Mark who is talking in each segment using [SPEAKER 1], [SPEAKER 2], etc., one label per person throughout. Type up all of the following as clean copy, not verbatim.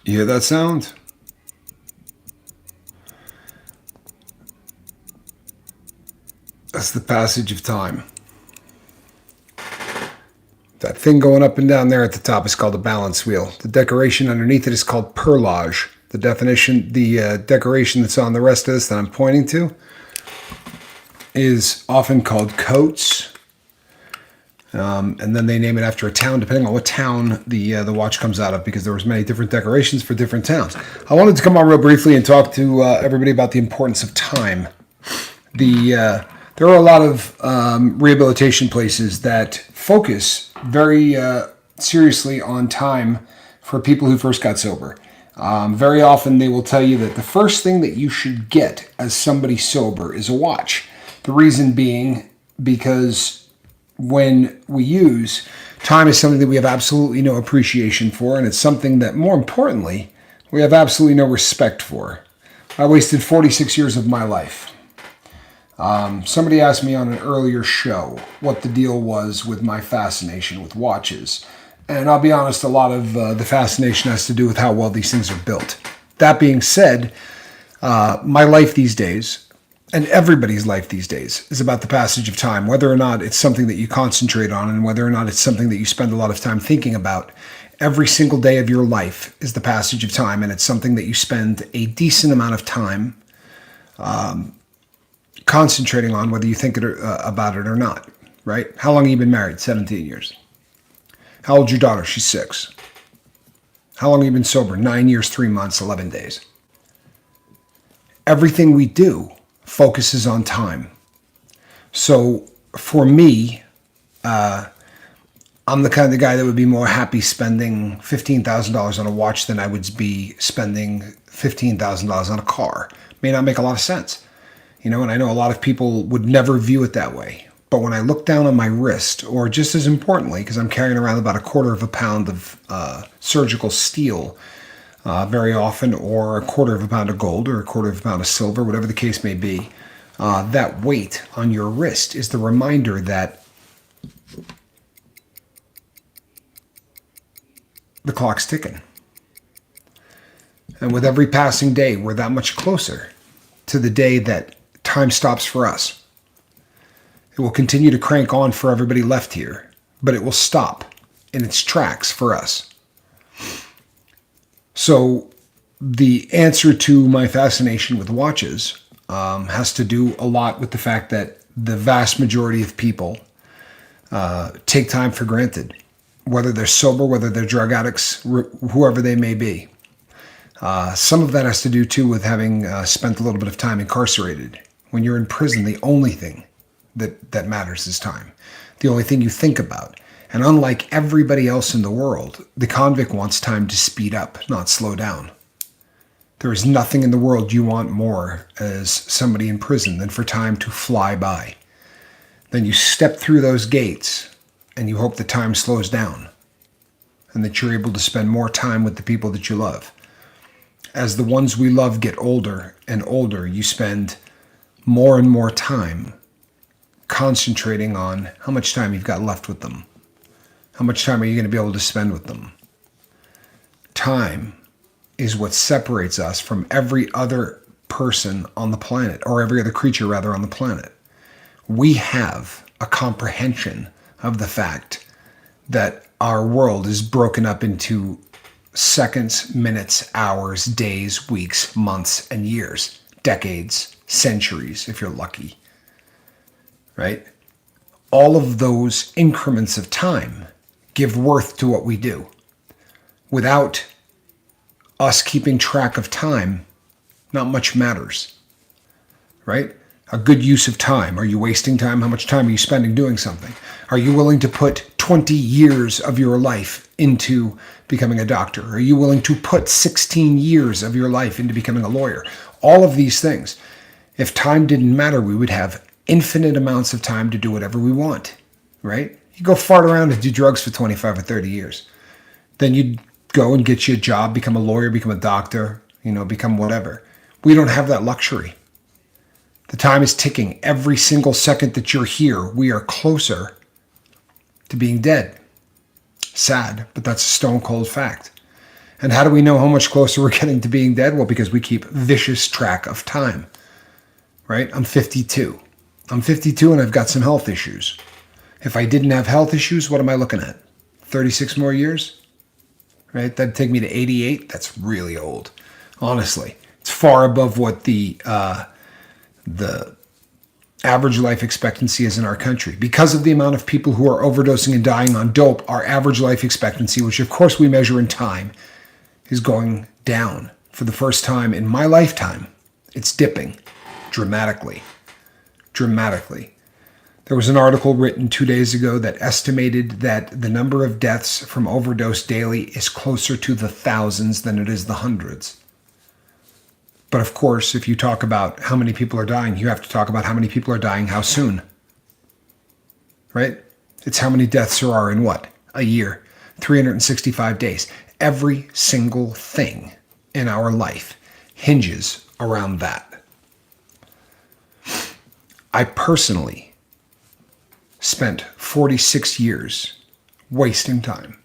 [SPEAKER 1] You hear that sound? That's the passage of time. That thing going up and down there at the top is called a balance wheel. The decoration underneath it is called perlage. The decoration that's on the rest of this that I'm pointing to is often called coats. And then they name it after a town, depending on what town the watch comes out of, because there was many different decorations for different towns. I wanted to come on real briefly and talk to everybody about the importance of time. There are a lot of rehabilitation places that focus very seriously on time for people who first got sober. Very often they will tell you that the first thing that you should get as somebody sober is a watch. The reason being because when we use time is something that we have absolutely no appreciation for, and it's something that, more importantly, we have absolutely no respect for. I wasted 46 years of my life. Somebody asked me on an earlier show what the deal was with my fascination with watches. And I'll be honest, a lot of the fascination has to do with how well these things are built. That being said, my life these days, and everybody's life these days, is about the passage of time, whether or not it's something that you concentrate on and whether or not it's something that you spend a lot of time thinking about. Every single day of your life is the passage of time, and it's something that you spend a decent amount of time concentrating on, whether you think about it or not, right? How long have you been married? 17 years. How old's your daughter? She's 6. How long have you been sober? 9 years, 3 months, 11 days. Everything we do focuses on time. So for me, I'm the kind of guy that would be more happy spending $15,000 on a watch than I would be spending $15,000 on a car. May not make a lot of sense. You know, and I know a lot of people would never view it that way. But when I look down on my wrist, or just as importantly, because I'm carrying around about 1/4 pound of surgical steel very often, or 1/4 pound of gold, or 1/4 pound of silver, whatever the case may be, that weight on your wrist is the reminder that the clock's ticking. And with every passing day, we're that much closer to the day that time stops for us. It will continue to crank on for everybody left here, but it will stop in its tracks for us. So the answer to my fascination with watches has to do a lot with the fact that the vast majority of people take time for granted, whether they're sober, whether they're drug addicts, whoever they may be. Some of that has to do, too, with having spent a little bit of time incarcerated. When you're in prison, the only thing that matters is time. The only thing you think about. And unlike everybody else in the world, the convict wants time to speed up, not slow down. There is nothing in the world you want more as somebody in prison than for time to fly by. Then you step through those gates and you hope that time slows down and that you're able to spend more time with the people that you love. As the ones we love get older and older, you spend more and more time concentrating on how much time you've got left with them. How much time are you going to be able to spend with them? Time is what separates us from every other person on the planet, or every other creature, rather, on the planet. We have a comprehension of the fact that our world is broken up into seconds, minutes, hours, days, weeks, months, and years, decades, centuries, if you're lucky, right? All of those increments of time give worth to what we do. Without us keeping track of time, not much matters, right? A good use of time. Are you wasting time? How much time are you spending doing something? Are you willing to put 20 years of your life into becoming a doctor? Are you willing to put 16 years of your life into becoming a lawyer? All of these things. If time didn't matter, we would have infinite amounts of time to do whatever we want, right? You go fart around and do drugs for 25 or 30 years. Then you'd go and get you a job, become a lawyer, become a doctor, become whatever. We don't have that luxury. The time is ticking. Every single second that you're here, we are closer to being dead. Sad, but that's a stone cold fact. And how do we know how much closer we're getting to being dead? Well, because we keep vicious track of time, right? I'm 52. I'm 52 and I've got some health issues. If I didn't have health issues, what am I looking at? 36 more years, right? That'd take me to 88. That's really old, honestly. It's far above what the average life expectancy is in our country. Because of the amount of people who are overdosing and dying on dope, our average life expectancy, which of course we measure in time, is going down. For the first time in my lifetime, it's dipping dramatically. Dramatically. There was an article written 2 days ago that estimated that the number of deaths from overdose daily is closer to the thousands than it is the hundreds. But of course, if you talk about how many people are dying, you have to talk about how many people are dying how soon. Right? It's how many deaths there are in what? A year. 365 days. Every single thing in our life hinges around that. I personally spent 46 years wasting time.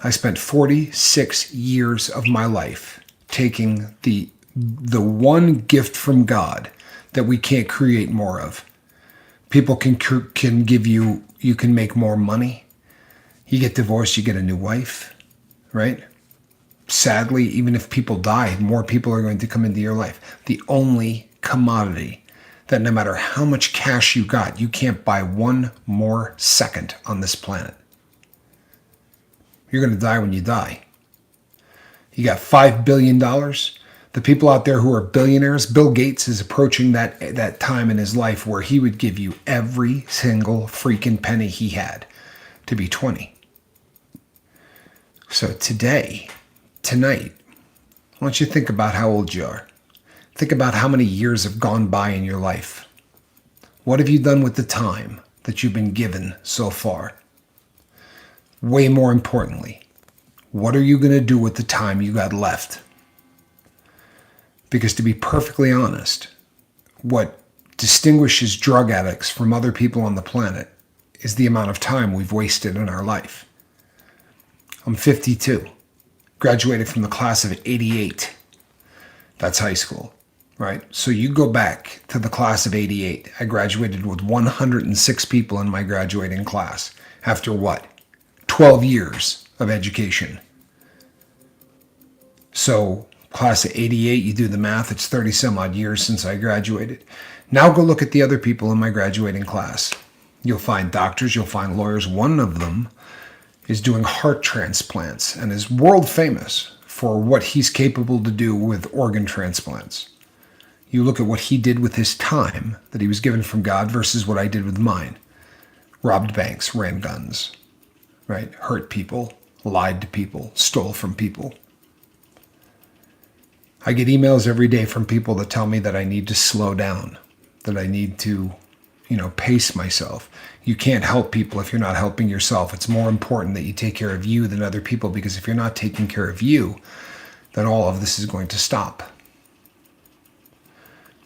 [SPEAKER 1] I spent 46 years of my life taking the one gift from God that we can't create more of. People can give you, you can make more money. You get divorced, you get a new wife, right? Sadly, even if people die, more people are going to come into your life. The only commodity that no matter how much cash you got, you can't buy one more second on this planet. You're going to die when you die. You got $5 billion. The people out there who are billionaires, Bill Gates is approaching that time in his life where he would give you every single freaking penny he had to be 20. So tonight, I want you to think about how old you are. Think about how many years have gone by in your life. What have you done with the time that you've been given so far? Way more importantly, what are you going to do with the time you got left? Because to be perfectly honest, what distinguishes drug addicts from other people on the planet is the amount of time we've wasted in our life. I'm 52, graduated from the class of '88. That's high school, right? So you go back to the class of '88. I graduated with 106 people in my graduating class. After what? 12 years of education. So class of '88, you do the math, it's 30 some odd years since I graduated. Now go look at the other people in my graduating class. You'll find doctors, you'll find lawyers. One of them is doing heart transplants and is world famous for what he's capable to do with organ transplants. You look at what he did with his time that he was given from God versus what I did with mine. Robbed banks, ran guns, right? Hurt people, lied to people, stole from people. I get emails every day from people that tell me that I need to slow down, that I need to, pace myself. You can't help people if you're not helping yourself. It's more important that you take care of you than other people, because if you're not taking care of you, then all of this is going to stop.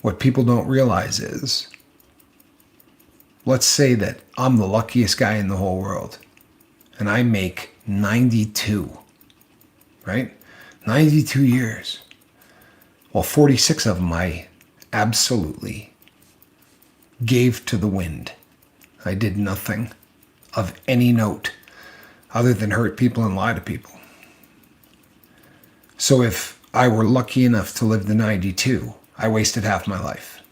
[SPEAKER 1] What people don't realize is, let's say that I'm the luckiest guy in the whole world, and I make 92, right? 92 years. Well, 46 of them I absolutely gave to the wind. I did nothing of any note other than hurt people and lie to people. So if I were lucky enough to live to 92, I wasted half my life.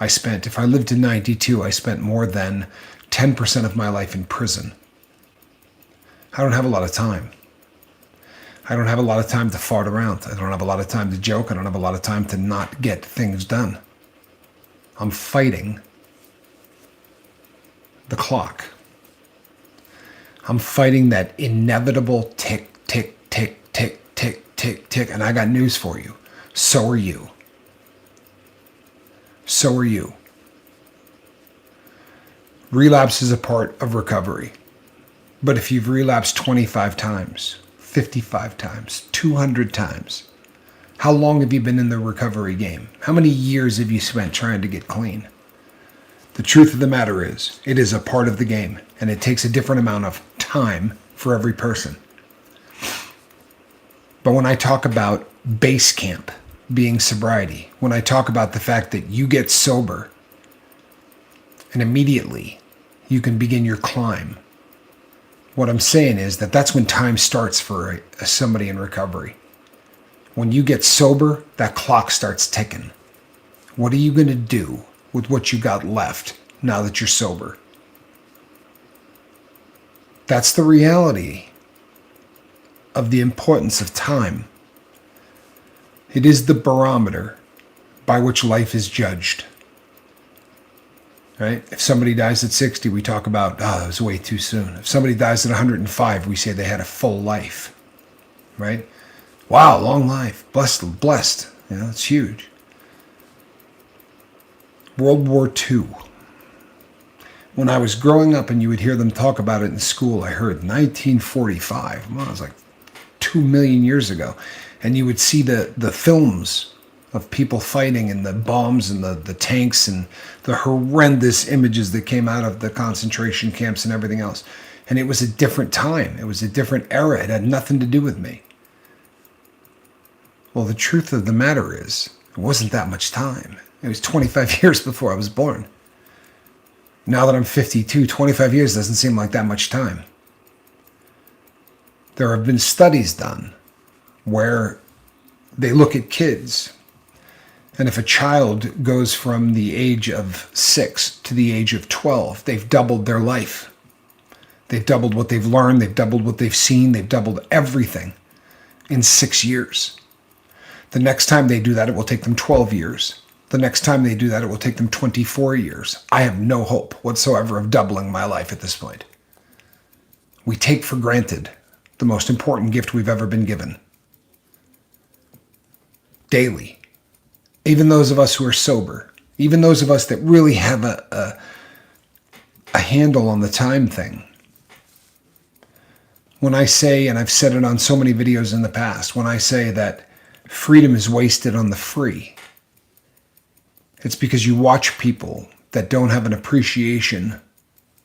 [SPEAKER 1] If I lived to 92, I spent more than 10% of my life in prison. I don't have a lot of time. I don't have a lot of time to fart around. I don't have a lot of time to joke. I don't have a lot of time to not get things done. I'm fighting the clock. I'm fighting that inevitable tick, tick, tick, tick, tick, tick, tick. And I got news for you. So are you. So are you. Relapse is a part of recovery. But if you've relapsed 25 times, 55 times, 200 times, how long have you been in the recovery game? How many years have you spent trying to get clean? The truth of the matter is, it is a part of the game, and it takes a different amount of time for every person. But when I talk about base camp being sobriety, when I talk about the fact that you get sober and immediately you can begin your climb, what I'm saying is that that's when time starts for somebody in recovery. When you get sober, that clock starts ticking. What are you going to do with what you got left now that you're sober? That's the reality of the importance of time. It is the barometer by which life is judged. Right? If somebody dies at 60, we talk about, it was way too soon. If somebody dies at 105, we say they had a full life. Right? Wow, long life. Blessed. It's huge. World War II. When I was growing up and you would hear them talk about it in school, I heard 1945. Well, it was like 2 million years ago. And you would see the films of people fighting and the bombs and the tanks and the horrendous images that came out of the concentration camps and everything else. And it was a different time. It was a different era. It had nothing to do with me. Well, the truth of the matter is, it wasn't that much time. It was 25 years before I was born. Now that I'm 52, 25 years doesn't seem like that much time. There have been studies done where they look at kids, and if a child goes from the age of 6 to the age of 12, they've doubled their life. They've doubled what they've learned, they've doubled what they've seen, they've doubled everything in 6 years. The next time they do that, it will take them 12 years. The next time they do that, it will take them 24 years. I have no hope whatsoever of doubling my life at this point. We take for granted the most important gift we've ever been given. Daily. Even those of us who are sober, even those of us that really have a handle on the time thing. When I say, and I've said it on so many videos in the past, when I say that freedom is wasted on the free, it's because you watch people that don't have an appreciation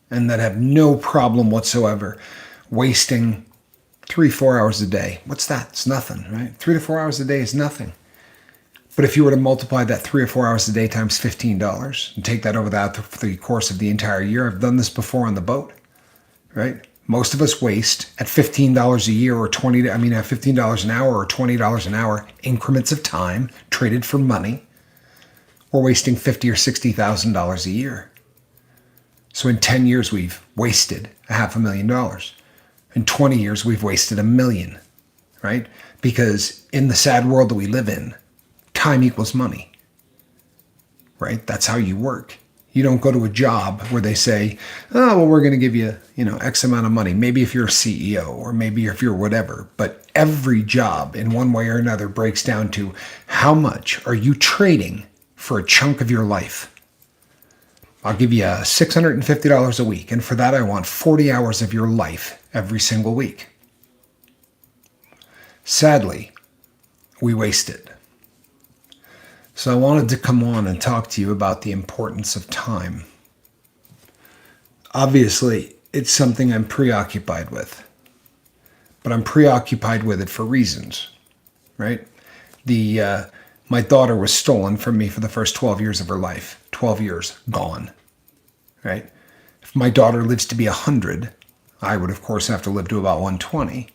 [SPEAKER 1] and that have no problem whatsoever wasting 3-4 hours a day. What's that? It's nothing, right? 3 to 4 hours a day is nothing. But if you were to multiply that 3 or 4 hours a day times $15 and take that over the course of the entire year, I've done this before on the boat, right? Most of us waste at $15 a year or at $15 an hour or $20 an hour increments of time traded for money. We're wasting $50,000 or $60,000 a year. So in 10 years, we've wasted $500,000. In 20 years, we've wasted $1 million, right? Because in the sad world that we live in, time equals money, right? That's how you work. You don't go to a job where they say, oh, well, we're going to give you, X amount of money. Maybe if you're a CEO or maybe if you're whatever. But every job in one way or another breaks down to how much are you trading for a chunk of your life? I'll give you $650 a week. And for that, I want 40 hours of your life every single week. Sadly, we waste it. So I wanted to come on and talk to you about the importance of time. Obviously, it's something I'm preoccupied with. But I'm preoccupied with it for reasons, right? My daughter was stolen from me for the first 12 years of her life. 12 years, gone, right? If my daughter lives to be 100, I would, of course, have to live to about 120.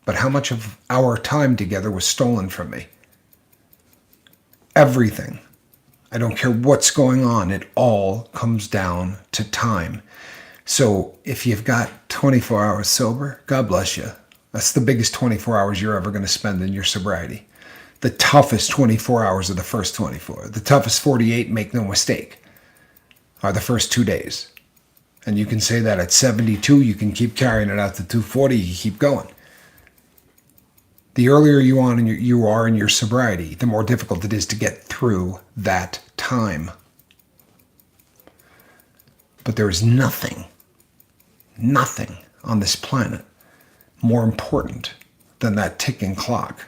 [SPEAKER 1] But how much of our time together was stolen from me? Everything. I don't care what's going on. It all comes down to time. So if you've got 24 hours sober, God bless you. That's the biggest 24 hours you're ever going to spend in your sobriety. The toughest 24 hours are the first 24. The toughest 48, make no mistake, are the first 2 days. And you can say that at 72, you can keep carrying it out to 240, you keep going. The earlier you are in your sobriety, the more difficult it is to get through that time. But there is nothing on this planet more important than that ticking clock.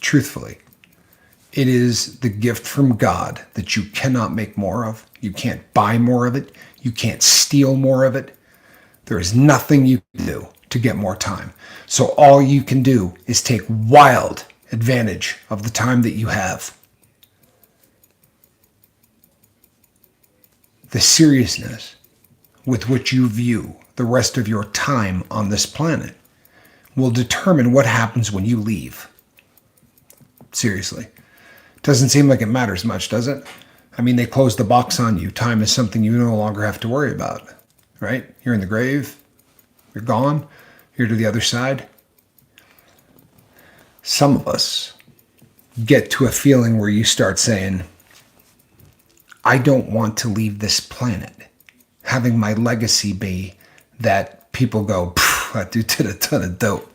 [SPEAKER 1] Truthfully, it is the gift from God that you cannot make more of. You can't buy more of it. You can't steal more of it. There is nothing you can do to get more time. So all you can do is take wild advantage of the time that you have. The seriousness with which you view the rest of your time on this planet will determine what happens when you leave. Seriously. Doesn't seem like it matters much, does it? I mean, they closed the box on you. Time is something you no longer have to worry about, right? You're in the grave. You're gone. You're to the other side. Some of us get to a feeling where you start saying, I don't want to leave this planet. Having my legacy be that people go, that dude did a ton of dope.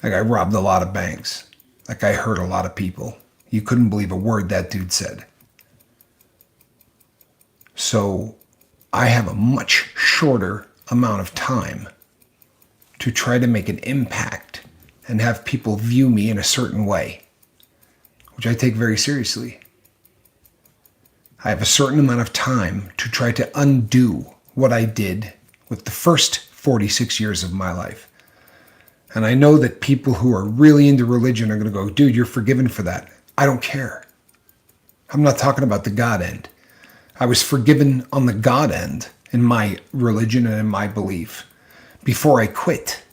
[SPEAKER 1] Like, I robbed a lot of banks. Like, I hurt a lot of people. You couldn't believe a word that dude said. So I have a much shorter amount of time to try to make an impact and have people view me in a certain way, which I take very seriously. I have a certain amount of time to try to undo what I did with the first 46 years of my life. And I know that people who are really into religion are going to go, dude, you're forgiven for that. I don't care. I'm not talking about the God end. I was forgiven on the God end in my religion and in my belief before I quit.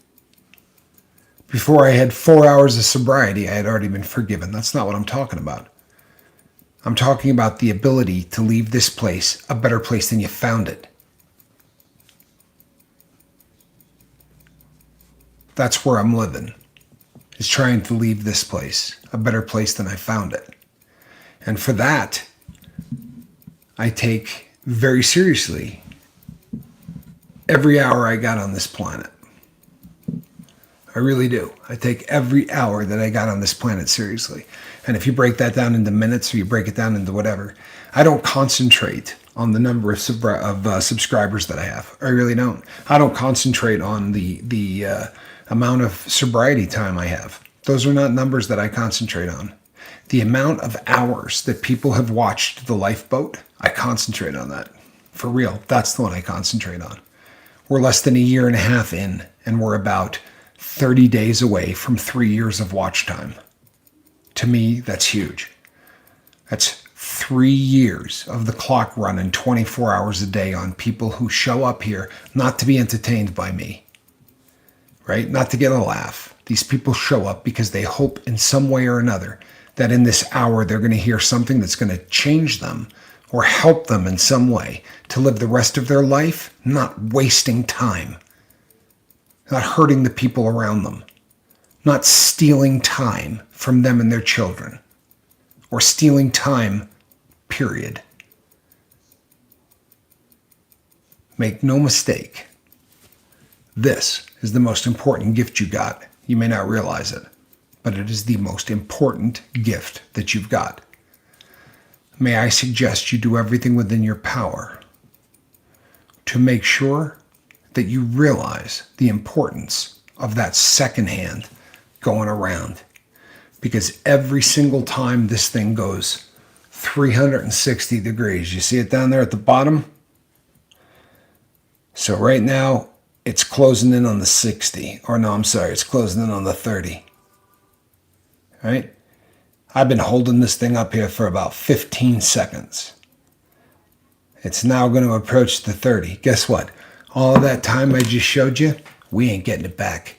[SPEAKER 1] Before I had 4 hours of sobriety, I had already been forgiven. That's not what I'm talking about. I'm talking about the ability to leave this place a better place than you found it. That's where I'm living, is trying to leave this place a better place than I found it. And for that, I take very seriously every hour I got on this planet. I really do. I take every hour that I got on this planet seriously. And if you break that down into minutes or you break it down into whatever, I don't concentrate on the number of subscribers that I have. I really don't. I don't concentrate on the amount of sobriety time I have. Those are not numbers that I concentrate on. The amount of hours that people have watched The Lifeboat, I concentrate on that. For real, that's the one I concentrate on. We're less than a year and a half in, and we're about 30 days away from 3 years of watch time. To me, that's huge. That's 3 years of the clock running 24 hours a day on people who show up here not to be entertained by me, right? Not to get a laugh. These people show up because they hope in some way or another that in this hour they're going to hear something that's going to change them or help them in some way to live the rest of their life not wasting time, not hurting the people around them, not stealing time from them and their children, or stealing time, period. Make no mistake, this is the most important gift you got. You may not realize it, but it is the most important gift that you've got. May I suggest you do everything within your power to make sure that you realize the importance of that second hand going around. Because every single time this thing goes 360 degrees, you see it down there at the bottom? So right now, it's closing in on the 60. Or no, I'm sorry, it's closing in on the 30. All right? I've been holding this thing up here for about 15 seconds. It's now going to approach the 30. Guess what? All of that time I just showed you, we ain't getting it back.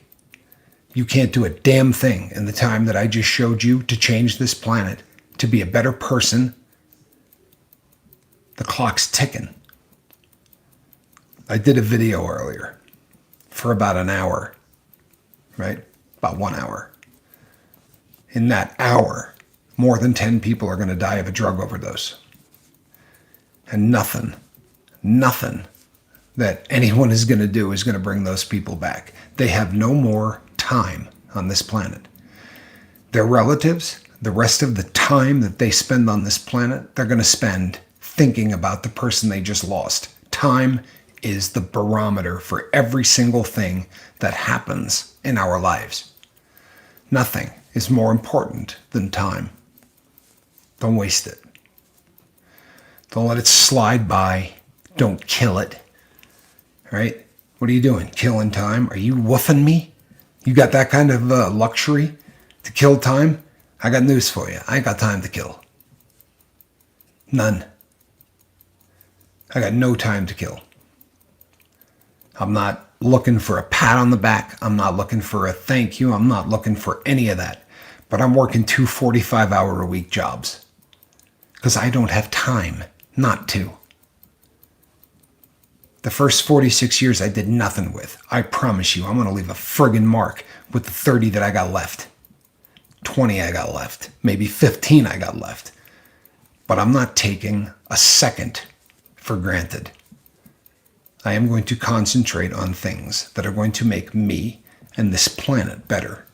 [SPEAKER 1] You can't do a damn thing in the time that I just showed you to change this planet, to be a better person. The clock's ticking. I did a video earlier for about an hour, right? About 1 hour. In that hour, more than 10 people are going to die of a drug overdose. And nothing that anyone is going to do is going to bring those people back. They have no more time on this planet. Their relatives, the rest of the time that they spend on this planet, they're going to spend thinking about the person they just lost. Time is the barometer for every single thing that happens in our lives. Nothing is more important than time. Don't waste it. Don't let it slide by. Don't kill it. Right? What are you doing? Killing time? Are you woofing me? You got that kind of luxury to kill time? I got news for you. I ain't got time to kill. None. I got no time to kill. I'm not looking for a pat on the back. I'm not looking for a thank you. I'm not looking for any of that. But I'm working 2 45-hour-a-week jobs because I don't have time not to. The first 46 years I did nothing with. I promise you, I'm going to leave a friggin' mark with the 30 that I got left. 20 I got left. Maybe 15 I got left. But I'm not taking a second for granted. I am going to concentrate on things that are going to make me and this planet better.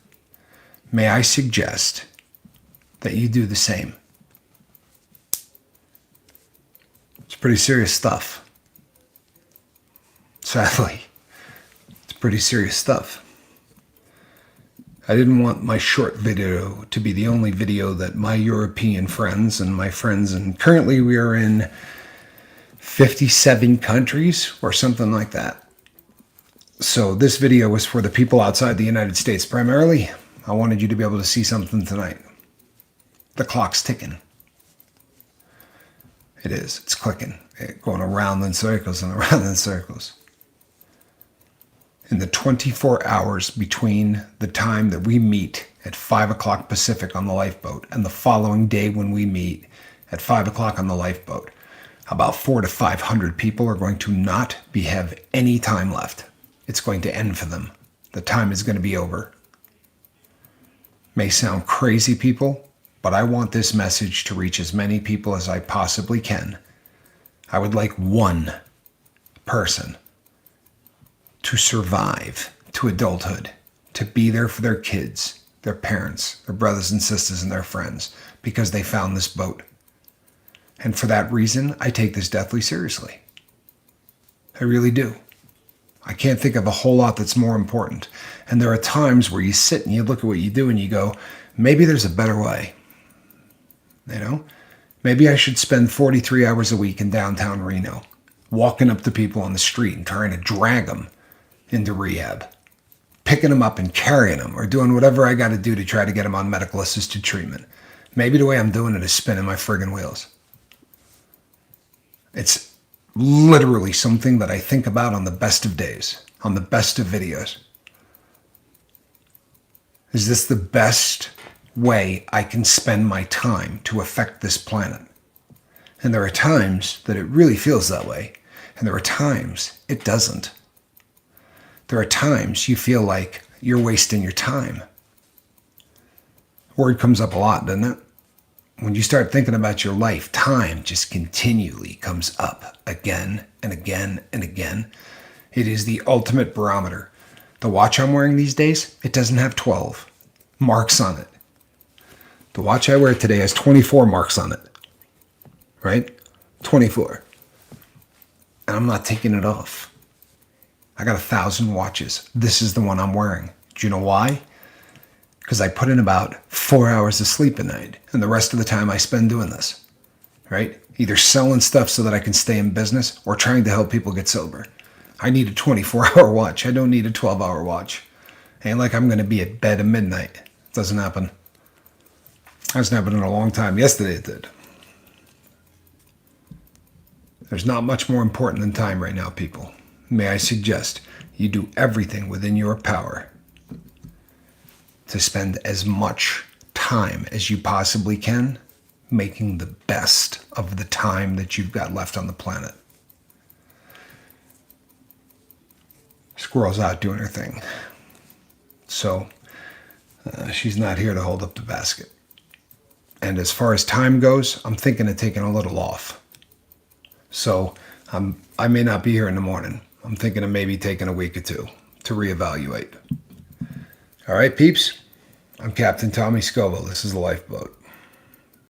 [SPEAKER 1] May I suggest that you do the same? It's pretty serious stuff. Sadly, it's pretty serious stuff. I didn't want my short video to be the only video that my European friends and my friends, and currently we are in 57 countries or something like that. So this video was for the people outside the United States primarily. I wanted you to be able to see something tonight. The clock's ticking. It is. It's clicking. Going around in circles and around in circles. In the 24 hours between the time that we meet at 5 o'clock Pacific on the lifeboat and the following day when we meet at 5 o'clock on the lifeboat, about 400 to 500 people are going to not have any time left. It's going to end for them. The time is going to be over. May sound crazy, people, but I want this message to reach as many people as I possibly can. I would like one person to survive to adulthood, to be there for their kids, their parents, their brothers and sisters, and their friends, because they found this boat. And for that reason, I take this deathly seriously. I really do. I can't think of a whole lot that's more important. And there are times where you sit and you look at what you do and you go, maybe there's a better way. You know, maybe I should spend 43 hours a week in downtown Reno, walking up to people on the street and trying to drag them into rehab, picking them up and carrying them, or doing whatever I got to do to try to get them on medical assisted treatment. Maybe the way I'm doing it is spinning my friggin' wheels. It's literally something that I think about on the best of days, on the best of videos. Is this the best way I can spend my time to affect this planet? And there are times that it really feels that way, and there are times it doesn't. There are times you feel like you're wasting your time. Word comes up a lot, doesn't it? When you start thinking about your life, time just continually comes up again and again and again. It is the ultimate barometer. The watch I'm wearing these days, it doesn't have 12 marks on it. The watch I wear today has 24 marks on it. Right? 24. And I'm not taking it off. I got 1,000 watches. This is the one I'm wearing. Do you know why? Because I put in about 4 hours of sleep a night, and the rest of the time I spend doing this, right? Either selling stuff so that I can stay in business or trying to help people get sober. I need a 24-hour watch. I don't need a 12-hour watch. Ain't like I'm going to be at bed at midnight. It doesn't happen. Hasn't happened in a long time. Yesterday it did. There's not much more important than time right now, people. May I suggest you do everything within your power to spend as much time as you possibly can making the best of the time that you've got left on the planet. Squirrel's out doing her thing. So she's not here to hold up the basket. And as far as time goes, I'm thinking of taking a little off. So I may not be here in the morning. I'm thinking of maybe taking a week or two to reevaluate. All right, peeps. I'm Captain Tommy Scoville. This is the Lifeboat.